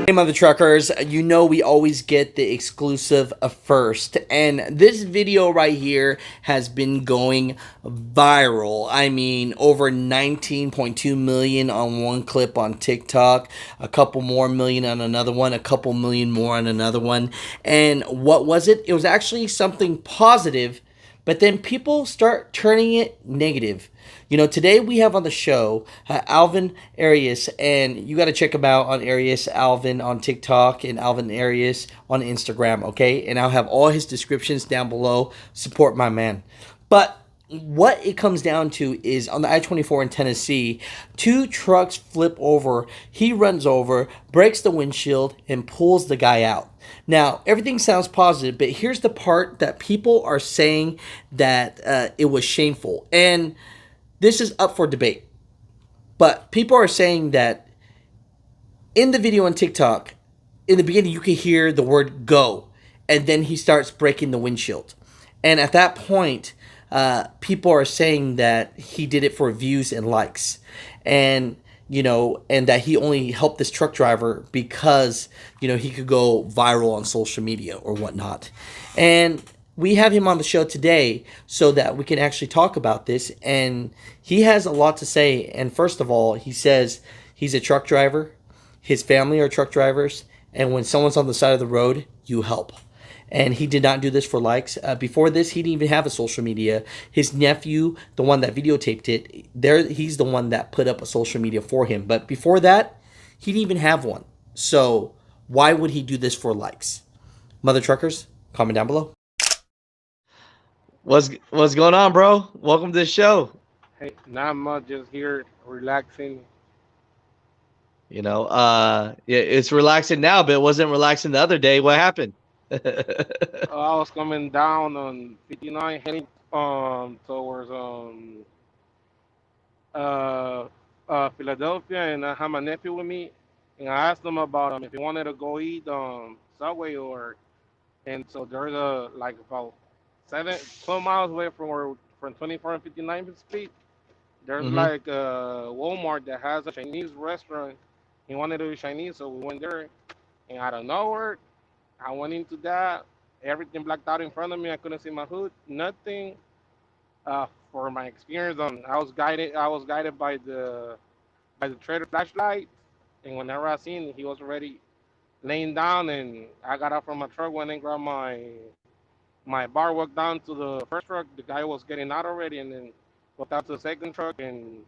Hey, Mother Truckers, you know we always get the exclusive first, and this video right here has been going viral. I mean, over 19.2 million on one clip on TikTok, a couple more million on another one, a couple million more on another one. And what was it? It was actually something positive, but then people start turning it negative. You know, today we have on the show Alvin Arias, and you got to check him out on Arias Alvin on TikTok and Alvin Arias on Instagram, okay? And I'll have all his descriptions down below. Support my man. But what it comes down to is on the I-24 in Tennessee, two trucks flip over. He runs over, breaks the windshield, and pulls the guy out. Now, everything sounds positive, but here's the part that people are saying that it was shameful. And this is up for debate. But people are saying that in the video on TikTok, in the beginning, you can hear the word go, and then he starts breaking the windshield. And at that point, people are saying that he did it for views and likes. And and that he only helped this truck driver because, he could go viral on social media or whatnot. And we have him on the show today so that we can actually talk about this. And he has a lot to say. And first of all, he says he's a truck driver, his family are truck drivers, and when someone's on the side of the road, you help. And he did not do this for likes. Before this, he didn't even have a social media. His nephew, the one that videotaped it, he's the one that put up a social media for him. But before that, he didn't even have one. So why would he do this for likes? Mother Truckers, comment down below. What's going on, bro? Welcome to the show. Hey, not much, just here relaxing. Yeah, it's relaxing now, but it wasn't relaxing the other day. What happened? I was coming down on 59, heading towards uh Philadelphia, and I had my nephew with me, and I asked him about if he wanted to go eat Subway and so there's like about 12 miles away from where from 24 and 59th Street. There's Hmm. like a Walmart that has a Chinese restaurant. He wanted to eat Chinese, so we went there, and out of nowhere, I went into that. Everything blacked out in front of me. I couldn't see my hood. Nothing. For my experience, I was guided. I was guided by the trader flashlight, and whenever I seen, he was already laying down, and I got out from my truck, went and grabbed my bar, walked down to the first truck. The guy was getting out already, and then walked out to the second truck, and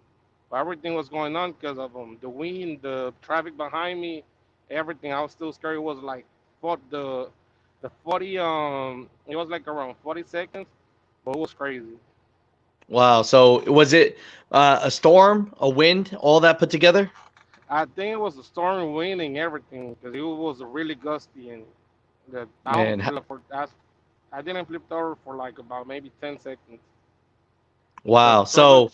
everything was going on because of the wind, the traffic behind me, everything. I was still scared. It was like the 40 it was like around 40 seconds, but it was crazy. Wow. So was it a storm, a wind, all that put together? I think it was the storm, wind, and everything because it was really gusty and the I almost Man, fell for I didn't flip over for like about maybe 10 seconds. The wow. truck So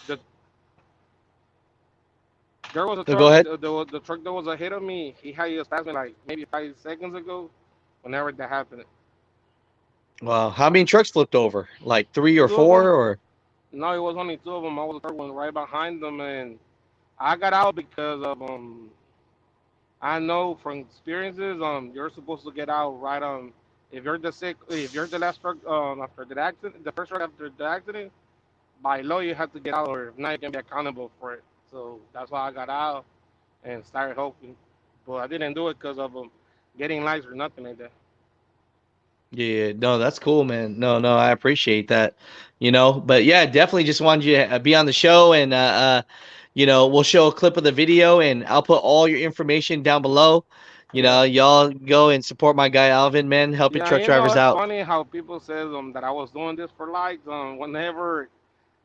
there was a go truck ahead. the truck that was ahead of me. He had just passed me like maybe 5 seconds ago. Whenever that happened, Wow. How many trucks flipped over? Like three or two of four, them. or No, it was only two of them. I was the third one right behind them, and I got out because of I know from experiences you're supposed to get out right if you're the last truck after the accident, the first truck after the accident, by law you have to get out, or if not you can be accountable for it. So that's why I got out and started helping, but I didn't do it because of getting lights or nothing like that. yeah, no, that's cool, man. No, no, I appreciate that. But yeah, definitely just wanted you to be on the show, and we'll show a clip of the video, and I'll put all your information down below. Yeah. Y'all go and support my guy Alvin, man, helping Yeah, truck drivers it's out. funny how people says that I was doing this for likes. Whenever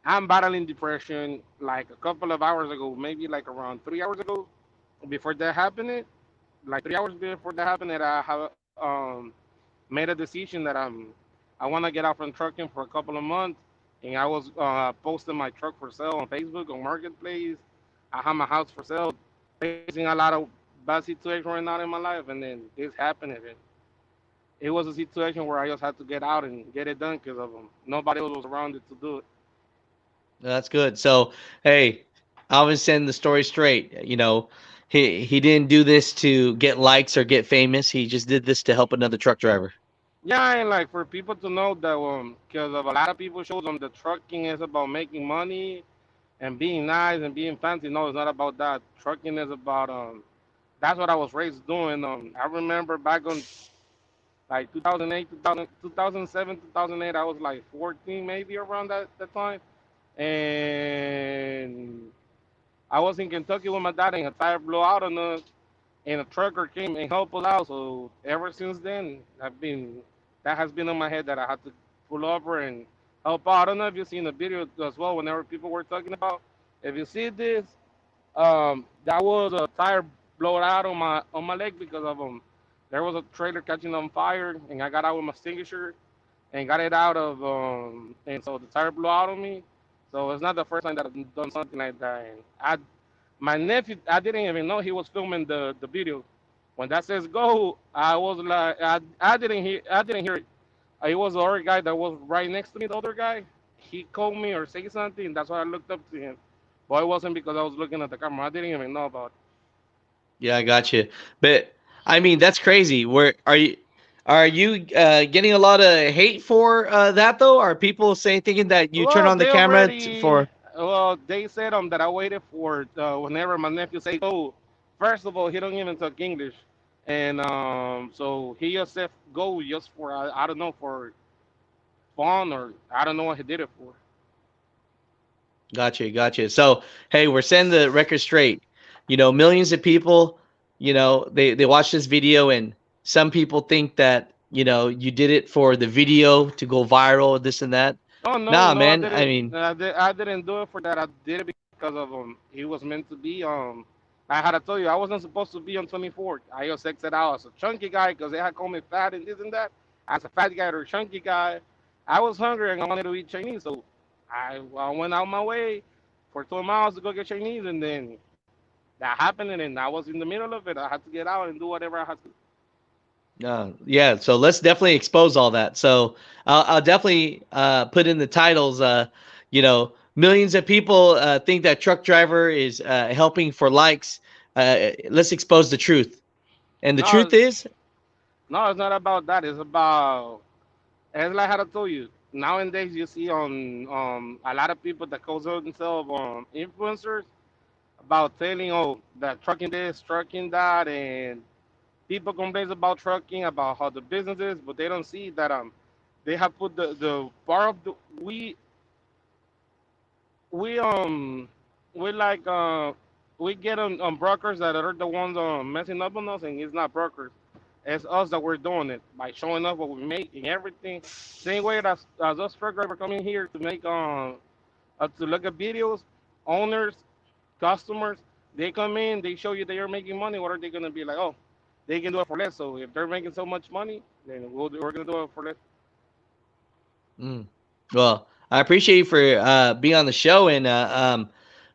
I'm battling depression, like a couple of hours ago, maybe like around 3 hours ago, before that happened, like 3 hours before that happened, I have made a decision that I want to get out from trucking for a couple of months, and I was posting my truck for sale on Facebook on Marketplace. I have my house for sale, facing a lot of bad situations right now in my life, and then this happened, and it was a situation where I just had to get out and get it done because of nobody else was around it to do it. That's good. So, hey, Alvin, send the story straight. he didn't do this to get likes or get famous. He just did this to help another truck driver. Yeah, and like for people to know that, because of a lot of people shows the trucking is about making money and being nice and being fancy. No, it's not about that. Trucking is about That's what I was raised doing. I remember back on like 2008, 2000, 2007, 2008. I was like 14, maybe around that time, and I was in Kentucky with my dad, and a tire blew out on us, and a trucker came and helped us out. So ever since then, that has been in my head that I had to pull over and help out. I don't know if you've seen the video as well. Whenever people were talking about, if you see this, that was a tire blown out on my leg because of there was a trailer catching on fire, and I got out with my extinguisher and got it out of and so the tire blew out on me. So it's not the first time that I've done something like that. And my nephew, I didn't even know he was filming the video. When that says go, I was like, I didn't hear it. It was the other guy that was right next to me, the other guy. He called me or said something. That's why I looked up to him. But it wasn't because I was looking at the camera. I didn't even know about it. Yeah, I got you. But I mean, that's crazy. Where are you getting a lot of hate for that though? Are people saying thinking that you turn Well, on the they camera already, for? well, they said that I waited for whenever my nephew say go. First of all, he don't even talk English, and so he just said go just for I don't know for fun or I don't know what he did it for. Gotcha, gotcha. So hey, we're setting the record straight. You know, millions of people. You know, they watch this video, and some people think that you did it for the video to go viral, this and that. Oh no, Nah, no, I man. I didn't. mean, I didn't do it for that. I did it because of he was meant to be. I had to tell you, I wasn't supposed to be on 24th. I just exited out as a chunky guy because they had called me fat and this and that. As a fat guy or a chunky guy, I was hungry and I wanted to eat Chinese, so I went out my way for 2 miles to go get Chinese, and then that happened, and then I was in the middle of it. I had to get out and do whatever I had to. yeah. So let's definitely expose all that. So I'll definitely put in the titles. Millions of people think that truck driver is helping for likes. Let's expose the truth. And the truth No, is, no, it's not about that. It's about It's like how I told you. Nowadays, you see on a lot of people that calls themselves influencers about telling that trucking this, trucking that, and people complain about trucking, about how the business is, but they don't see that they have put the part of the we we like we get on brokers that are the ones messing up on us, and it's not brokers. It's us that we're doing it by showing up what we make and everything. Same way as us truck driver coming here to make to look at videos, owners, customers, they come in, they show you they are making money. What are they gonna be like? Oh, they can do it for less. So if they're making so much money, then we're gonna do it for less. mm, well, I appreciate you for being on the show and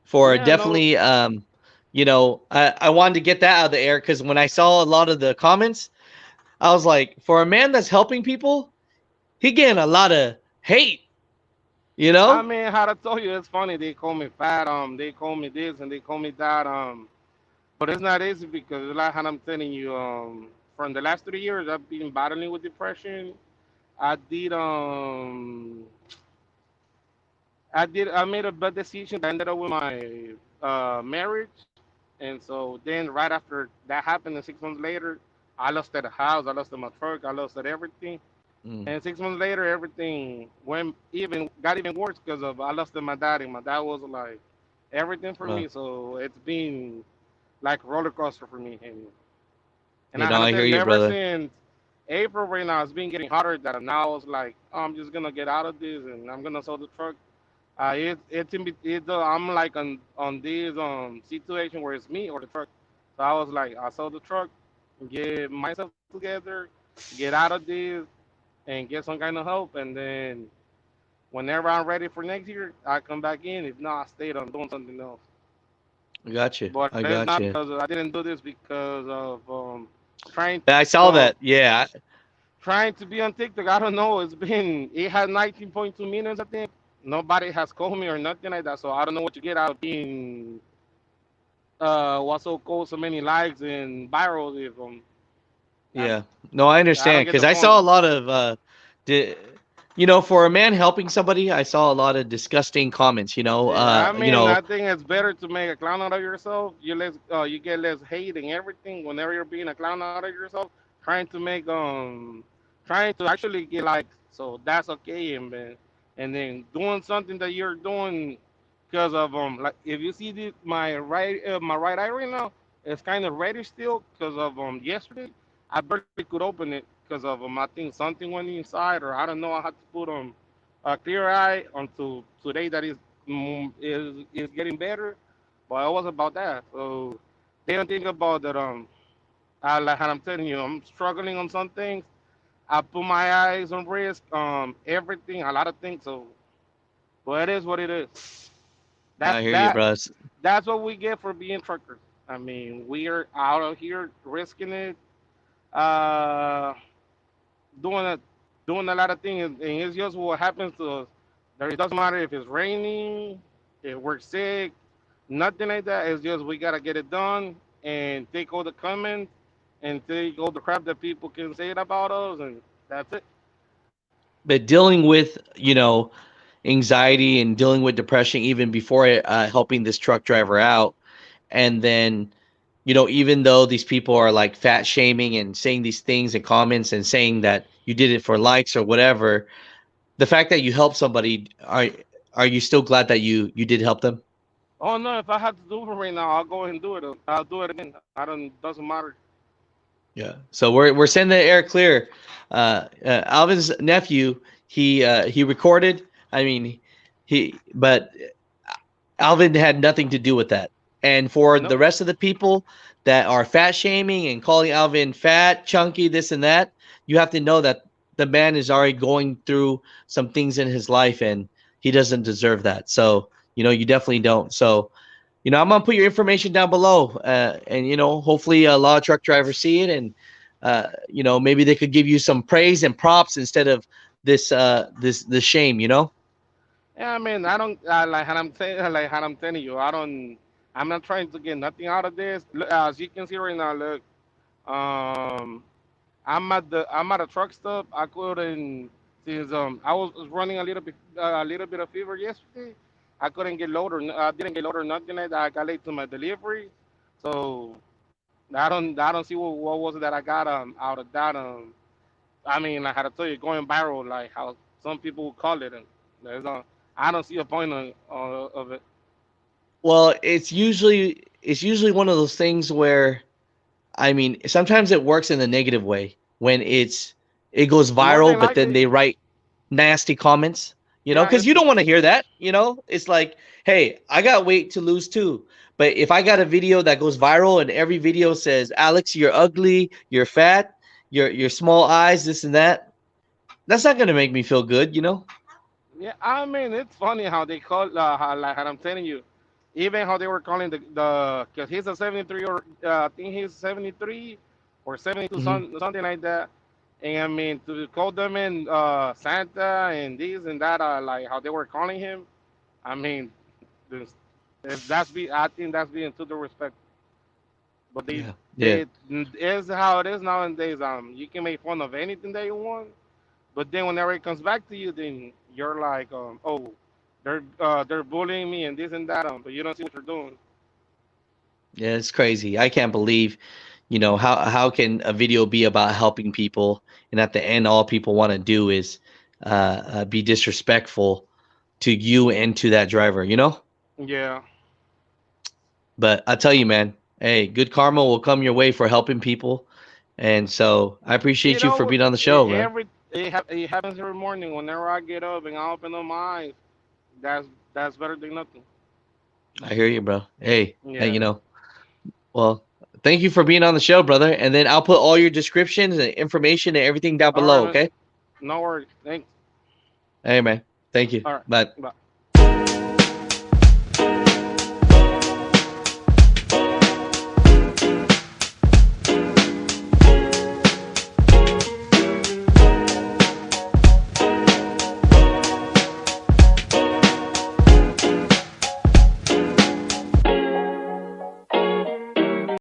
for Yeah, no. definitely, I wanted to get that out of the air because when I saw a lot of the comments, I was like, for a man that's helping people, he getting a lot of hate, you I know? mean, how to tell you, it's funny. They call me fat. They call me this and they call me that. But it's not easy because, like how I'm telling you, from the last 3 years, I've been battling with depression. I did, I made a bad decision that ended up with my marriage, and so then right after that happened, and 6 months later, I lost the house, I lost my truck, I lost everything. Mm, And 6 months later, everything got even worse because of I lost my dad, and my dad was like everything for uh, me. So it's been like a roller coaster for me, and I had to I tell hear you, you, ever brother. since April right now, it's been getting hotter. That now I was like, oh, I'm just gonna get out of this, and I'm gonna sell the truck. I'm like on this situation where it's me or the truck. So I was like, I sold the truck, get myself together, get out of this, and get some kind of help, and then whenever I'm ready for next year, I come back in. If not, I stayed on doing something else. I got you. But I it's got not you. because I didn't do this because of trying I saw uh, that. Yeah. trying to be on TikTok. I don't know. It had 19.2 millions, I think. Nobody has called me or nothing like that. So I don't know what you get out of being. what's so called so many likes and virals if I, Yeah. No, I I don't understand get because the I saw a point. lot of di- for a man helping somebody, I saw a lot of disgusting comments, Yeah, I mean, I think it's better to make a clown out of yourself. You get less hate and everything whenever you're being a clown out of yourself, trying to make trying to actually get likes. So that's okay, and then doing something that you're doing because of like if you see my right eye right now, it's kind of reddish still because of yesterday. I barely could open it because of I think something went inside or I don't know. I had to put a clear eye until today that is getting better, but it was about that. So they don't think about that. Like how I'm telling you, I'm struggling on some things. I put my eyes on risk. Everything, a lot of things. So, but it is what it is. That's I hear you, that. bro. That's what we get for being truckers. I mean, we are out of here risking it, uh, doing a doing a lot of things, and it's just what happens to us. There, it doesn't matter if it's raining, if we're sick, nothing like that. It's just we gotta get it done and take all the comments and take all the crap that people can say about us, and that's it. But dealing with, anxiety and dealing with depression even before helping this truck driver out, and then even though these people are like fat shaming and saying these things in comments and saying that you did it for likes or whatever, the fact that you help somebody, are you still glad that you did help them? Oh no, if I have to do it right now, I'll go ahead and do it. I'll do it again. I don't. Doesn't matter. Yeah. So we're sending the air clear. Alvin's nephew, he recorded. I mean, but Alvin had nothing to do with that. And for the No. rest of the people that are fat shaming and calling Alvin fat, chunky, this and that, you have to know that the man is already going through some things in his life and he doesn't deserve that. So, you definitely don't. So, I'm gonna put your information down below, and hopefully a lot of truck drivers see it, and maybe they could give you some praise and props instead of this shame. Yeah, I mean, I don't like how I'm saying, like how I'm telling you. I don't. I'm not trying to get nothing out of this. Look, as you can see right now, look. Um, I'm at a truck stop. I couldn't since I was running a little bit of fever yesterday. I couldn't get load or I didn't get load or nothing like that. I got late to my delivery, so I don't see what was it that I got out of that I mean, like how to tell you, going viral, like how some people would call it, and there's I don't see a point of it. Well, it's usually one of those things where, I mean, sometimes it works in the negative way when it goes More viral, than but then they likely, write nasty comments, yeah, because you don't want to hear that. It's like, hey, I got weight to lose too. But if I got a video that goes viral and every video says, Alex, you're ugly, you're fat, your small eyes, this and that, that's not gonna make me feel good. yeah. I mean, it's funny how they call like how I'm telling you, even how they were calling the because he's a 73 or I think he's 73 or 72 Hmm. something like that. And I mean to call them in Santa and this and that like how they were calling him. I mean, this, I think that's being to the respect. But Yeah, yeah. they is how it is nowadays. You can make fun of anything that you want, but then whenever it comes back to you, then you're like, oh, they're bullying me and this and that, but you don't see what you're doing. Yeah, it's crazy. I can't believe, how can a video be about helping people, and at the end, all people want to do is be disrespectful to you and to that driver. Yeah. But I tell you, man, hey, good karma will come your way for helping people, and so I appreciate You you for know, being on the show, man. it happens every morning. Whenever I get up and I open up my eyes, that's that's better than nothing. I hear you, bro. Hey, Yeah. well, thank you for being on the show, brother. And then I'll put all your descriptions and information and everything down All right, below. man. Okay. No worries. Thanks. Hey, man. Thank you. All right. Bye. Bye.